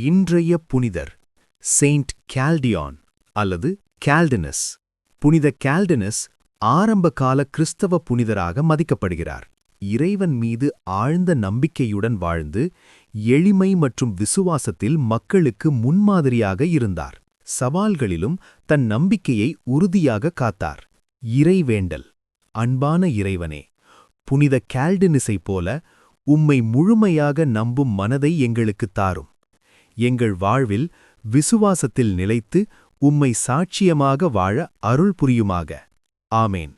இன்றைய புனிதர் செயின்ட் கால்டியான் அல்லது கால்டினஸ். புனித கால்டினஸ் ஆரம்பகால கிறிஸ்தவ புனிதராக மதிக்கப்படுகிறார். இறைவன் மீது ஆழ்ந்த நம்பிக்கையுடன் வாழ்ந்து எளிமை மற்றும் விசுவாசத்தில் மக்களுக்கு முன்மாதிரியாக இருந்தார். சவால்களிலும் தன் நம்பிக்கையை உறுதியாக காத்தார். இறைவேண்டல். அன்பான இறைவனே, புனித கால்டினஸைப் போல உம்மை முழுமையாக நம்பும் மனதை எங்களுக்குத் தாரும். எங்கள் வாழ்வில் விசுவாசத்தில் நிலைத்து உம்மை சாட்சியமாக வாழ அருள் புரியுமாக. ஆமேன்.